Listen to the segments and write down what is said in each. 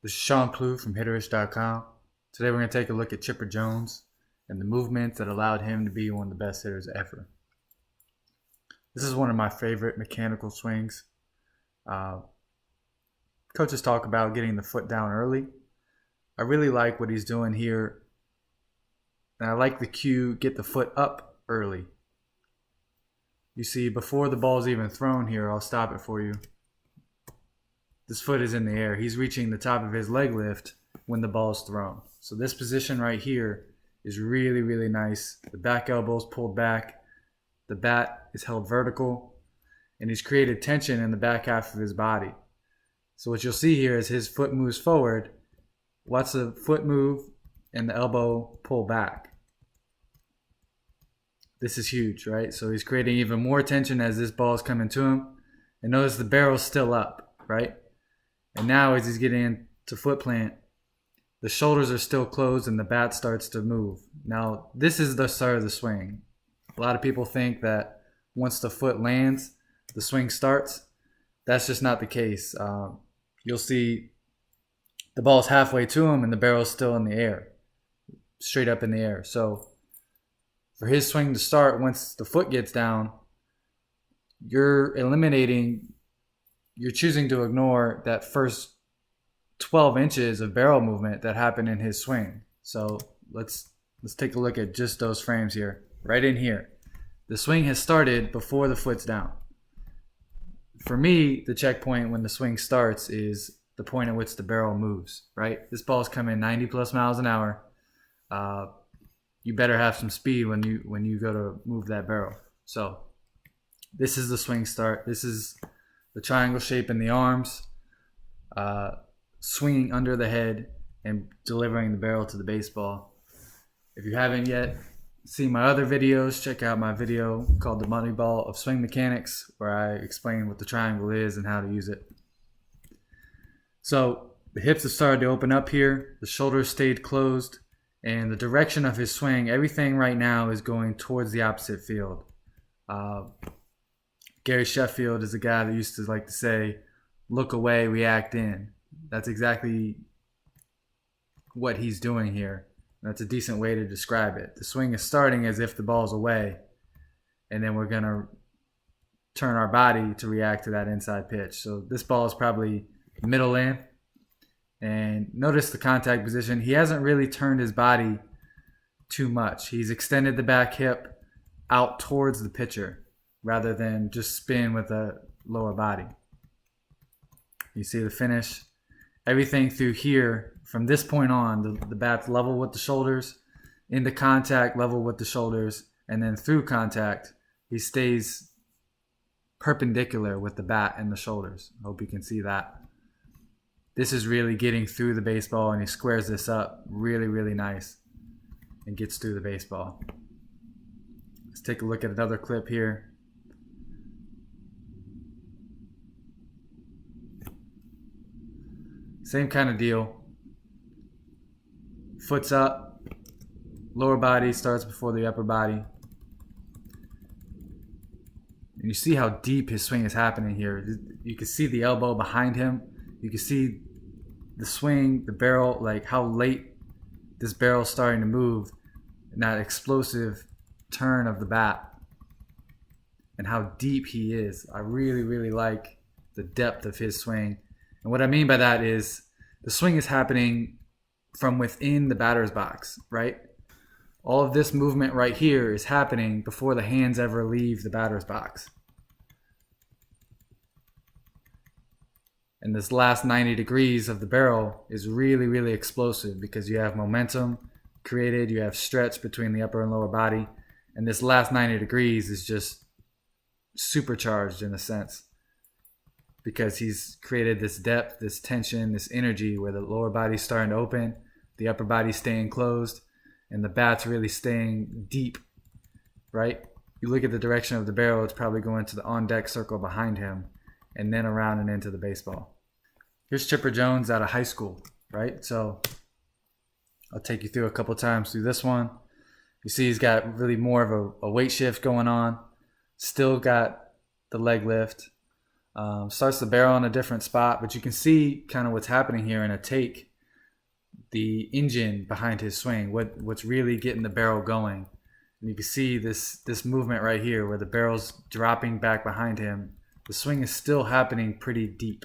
This is Sean Clue from Hitterish.com. Today we're going to take a look at Chipper Jones and the movements that allowed him to be one of the best hitters ever. This is one of my favorite mechanical swings. Coaches talk about getting the foot down early. I really like what he's doing here. And I like the cue, get the foot up early. You see, before the ball's even thrown here, I'll stop it for you. This foot is in the air. He's reaching the top of his leg lift when the ball is thrown. So this position right here is really, really nice. The back elbow is pulled back. The bat is held vertical. And he's created tension in the back half of his body. So what you'll see here is his foot moves forward. Watch the foot move and the elbow pull back. This is huge, right? So he's creating even more tension as this ball is coming to him. And notice the barrel's still up, right? And now as he's getting into foot plant, the shoulders are still closed and the bat starts to move. Now, this is the start of the swing. A lot of people think that once the foot lands, the swing starts. That's just not the case. You'll see the ball's halfway to him and the barrel's still in the air, straight up in the air. So for his swing to start, once the foot gets down, you're choosing to ignore that first 12 inches of barrel movement that happened in his swing. So let's take a look at just those frames here. Right in here. The swing has started before the foot's down. For me, the checkpoint when the swing starts is the point at which the barrel moves, right? This ball's coming 90 plus miles an hour. You better have some speed when you go to move that barrel. So this is the swing start. This is the triangle shape in the arms, swinging under the head and delivering the barrel to the baseball. If you haven't yet seen my other videos, check out my video called The Moneyball of Swing Mechanics, where I explain what the triangle is and how to use it. So the hips have started to open up here, the shoulders stayed closed, and the direction of his swing, everything right now is going towards the opposite field. Gary Sheffield is a guy that used to like to say, look away, react in. That's exactly what he's doing here. That's a decent way to describe it. The swing is starting as if the ball's away, and then we're going to turn our body to react to that inside pitch. So this ball is probably middle in. And notice the contact position. He hasn't really turned his body too much. He's extended the back hip out towards the pitcher rather than just spin with the lower body. You see the finish. Everything through here, from this point on, the bat's level with the shoulders, into contact, level with the shoulders, and then through contact, he stays perpendicular with the bat and the shoulders. I hope you can see that. This is really getting through the baseball, and he squares this up really, really nice and gets through the baseball. Let's take a look at another clip here. Same kind of deal. Foot's up. Lower body starts before the upper body. And you see how deep his swing is happening here. You can see the elbow behind him. You can see the swing, the barrel, like how late this barrel is starting to move. And that explosive turn of the bat. And how deep he is. I really, really like the depth of his swing. And what I mean by that is the swing is happening from within the batter's box, right? All of this movement right here is happening before the hands ever leave the batter's box. And this last 90 degrees of the barrel is really, really explosive because you have momentum created, you have stretch between the upper and lower body, and this last 90 degrees is just supercharged in a sense, because he's created this depth, this tension, this energy where the lower body's starting to open, the upper body's staying closed, and the bat's really staying deep, right? You look at the direction of the barrel, it's probably going to the on-deck circle behind him, and then around and into the baseball. Here's Chipper Jones out of high school, right? So I'll take you through a couple times through this one. You see he's got really more of a weight shift going on. Still got the leg lift. Starts the barrel in a different spot, but you can see kind of what's happening here in a take. The engine behind his swing, what's really getting the barrel going. And you can see this movement right here where the barrel's dropping back behind him. The swing is still happening pretty deep,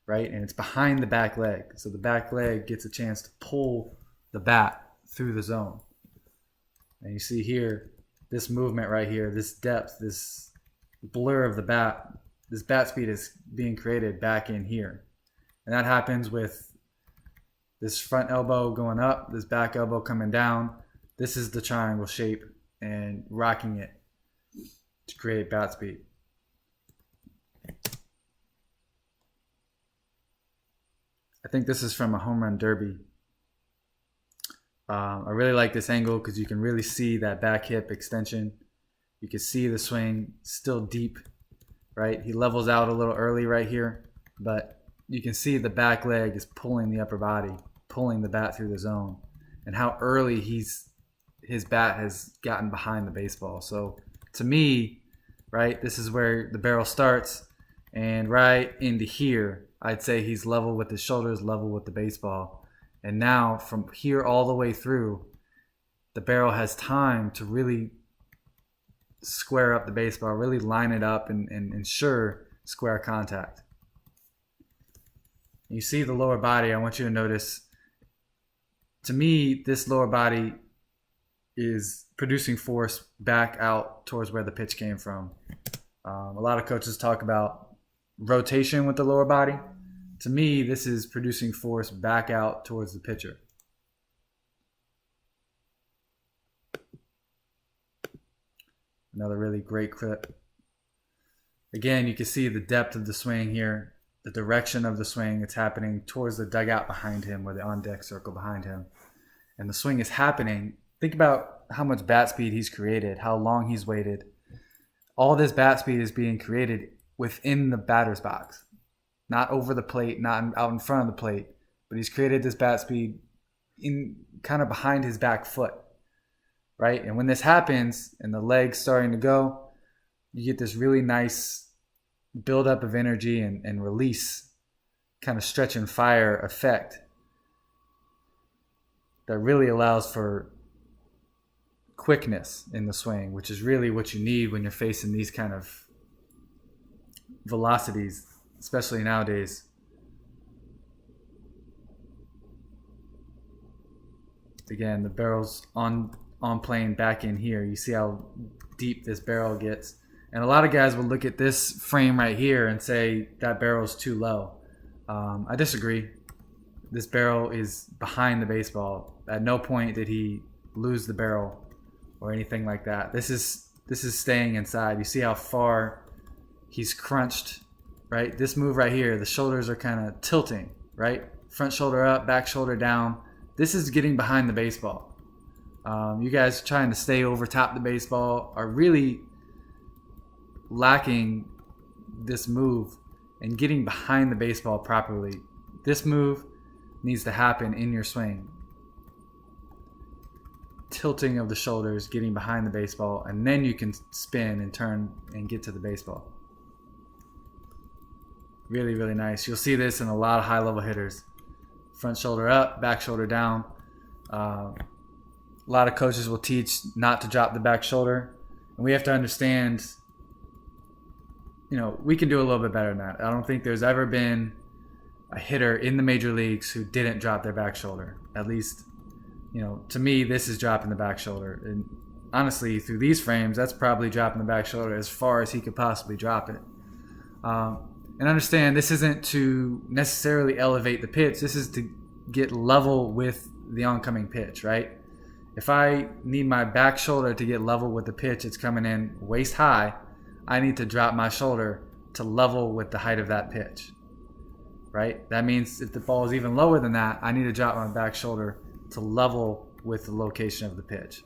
right? And it's behind the back leg. So the back leg gets a chance to pull the bat through the zone. And you see here, this movement right here, this depth, this blur of the bat, this bat speed is being created back in here. And that happens with this front elbow going up, this back elbow coming down. This is the triangle shape and rocking it to create bat speed. I think this is from a home run derby. I really like this angle because you can really see that back hip extension. You can see the swing still deep, right? He levels out a little early right here, but you can see the back leg is pulling the upper body, pulling the bat through the zone, and how early his bat has gotten behind the baseball. So to me, right, this is where the barrel starts, and right into here, I'd say he's level with his shoulders, level with the baseball. And now from here all the way through, the barrel has time to really square up the baseball, really line it up and ensure square contact. You see the lower body, I want you to notice, to me, this lower body is producing force back out towards where the pitch came from. A lot of coaches talk about rotation with the lower body. To me, this is producing force back out towards the pitcher. Another really great clip. Again, you can see the depth of the swing here, the direction of the swing. It's happening towards the dugout behind him, or the on-deck circle behind him. And the swing is happening. Think about how much bat speed he's created, how long he's waited. All this bat speed is being created within the batter's box. Not over the plate, not out in front of the plate, but he's created this bat speed in kind of behind his back foot, right? And when this happens and the leg's starting to go, you get this really nice buildup of energy and release, kind of stretch and fire effect that really allows for quickness in the swing, which is really what you need when you're facing these kind of velocities, especially nowadays. Again, the barrel's on plane back in here. You see how deep this barrel gets. And a lot of guys will look at this frame right here and say that barrel's too low. I disagree. This barrel is behind the baseball. At no point did he lose the barrel or anything like that. This is staying inside. You see how far he's crunched, right? This move right here, the shoulders are kind of tilting, right? Front shoulder up, back shoulder down. This is getting behind the baseball. You guys trying to stay over top the baseball are really lacking this move and getting behind the baseball properly. This move needs to happen in your swing. Tilting of the shoulders, getting behind the baseball, and then you can spin and turn and get to the baseball. Really, really nice. You'll see this in a lot of high-level hitters. Front shoulder up, back shoulder down. A lot of coaches will teach not to drop the back shoulder. And we have to understand, we can do a little bit better than that. I don't think there's ever been a hitter in the major leagues who didn't drop their back shoulder. At least, to me, this is dropping the back shoulder. And honestly, through these frames, that's probably dropping the back shoulder as far as he could possibly drop it. And understand, this isn't to necessarily elevate the pitch. This is to get level with the oncoming pitch, right? If I need my back shoulder to get level with the pitch, it's coming in waist high, I need to drop my shoulder to level with the height of that pitch, right? That means if the ball is even lower than that, I need to drop my back shoulder to level with the location of the pitch.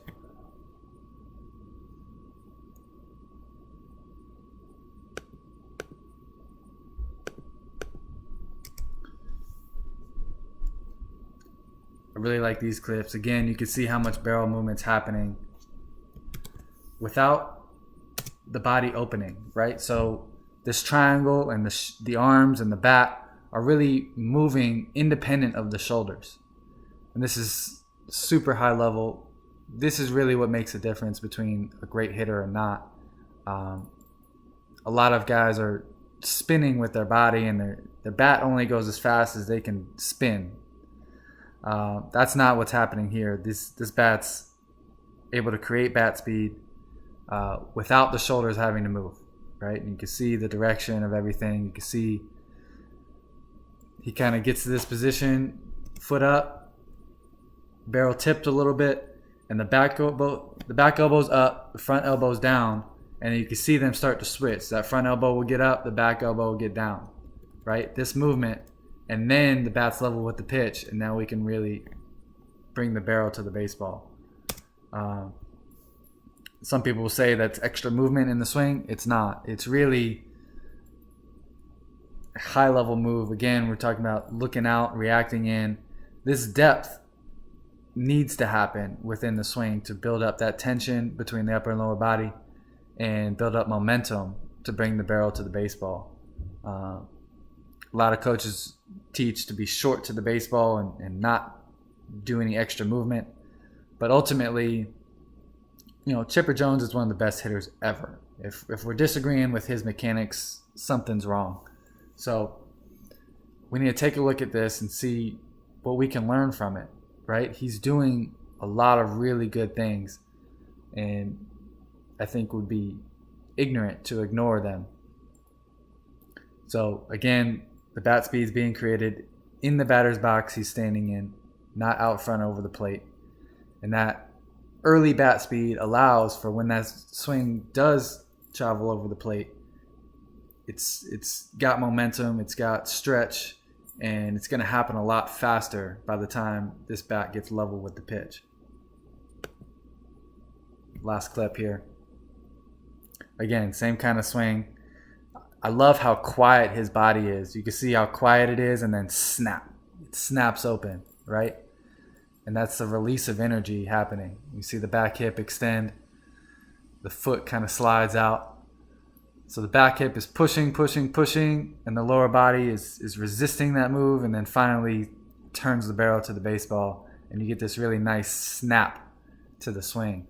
I really like these clips. Again, you can see how much barrel movement's happening without the body opening, right? So this triangle and the arms and the bat are really moving independent of the shoulders. And this is super high level. This is really what makes a difference between a great hitter and not. A lot of guys are spinning with their body, and their bat only goes as fast as they can spin. That's not what's happening here. This bat's able to create bat speed without the shoulders having to move, right? And you can see the direction of everything. You can see he kind of gets to this position, foot up, barrel tipped a little bit, and the back elbow's up, the front elbow's down, and you can see them start to switch. That front elbow will get up, the back elbow will get down, right? This movement, and then the bat's level with the pitch, and now we can really bring the barrel to the baseball. Some people will say that's extra movement in the swing. It's not. It's really a high-level move. Again, we're talking about looking out, reacting in. This depth needs to happen within the swing to build up that tension between the upper and lower body and build up momentum to bring the barrel to the baseball. A lot of coaches teach to be short to the baseball and not do any extra movement. But ultimately, Chipper Jones is one of the best hitters ever. If we're disagreeing with his mechanics, something's wrong. So we need to take a look at this and see what we can learn from it, right? He's doing a lot of really good things, and I think would be ignorant to ignore them. So again, the bat speed's being created in the batter's box he's standing in, not out front over the plate. And that early bat speed allows for when that swing does travel over the plate, it's got momentum, it's got stretch, and it's going to happen a lot faster by the time this bat gets level with the pitch. Last clip here. Again, same kind of swing. I love how quiet his body is. You can see how quiet it is, and then snap. It snaps open, right? And that's the release of energy happening. You see the back hip extend. The foot kind of slides out. So the back hip is pushing, and the lower body is resisting that move, and then finally turns the barrel to the baseball, and you get this really nice snap to the swing.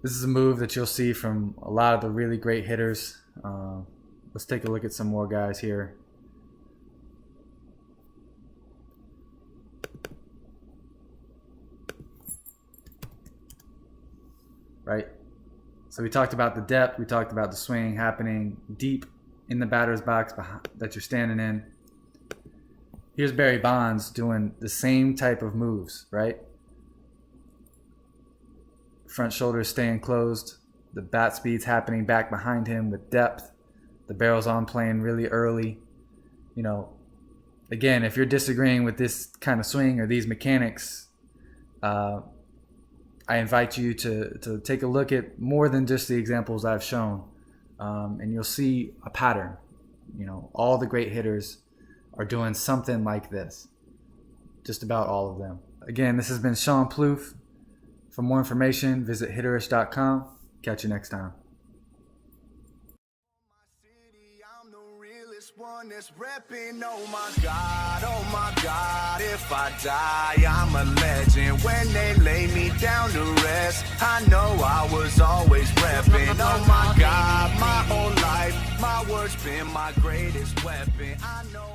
This is a move that you'll see from a lot of the really great hitters. Let's take a look at some more guys here. Right? So we talked about the depth. We talked about the swing happening deep in the batter's box that you're standing in. Here's Barry Bonds doing the same type of moves, right? Front shoulders staying closed. The bat speed's happening back behind him with depth. The barrel's on playing really early. Again, if you're disagreeing with this kind of swing or these mechanics, I invite you to take a look at more than just the examples I've shown, and you'll see a pattern. All the great hitters are doing something like this. Just about all of them. Again, this has been Sean Plouffe. For more information, visit Hitterish.com. Catch you next time. One that's repping, oh my God, if I die, I'm a legend. When they lay me down to rest, I know I was always repping. Oh my God, my whole life, my words been my greatest weapon. I know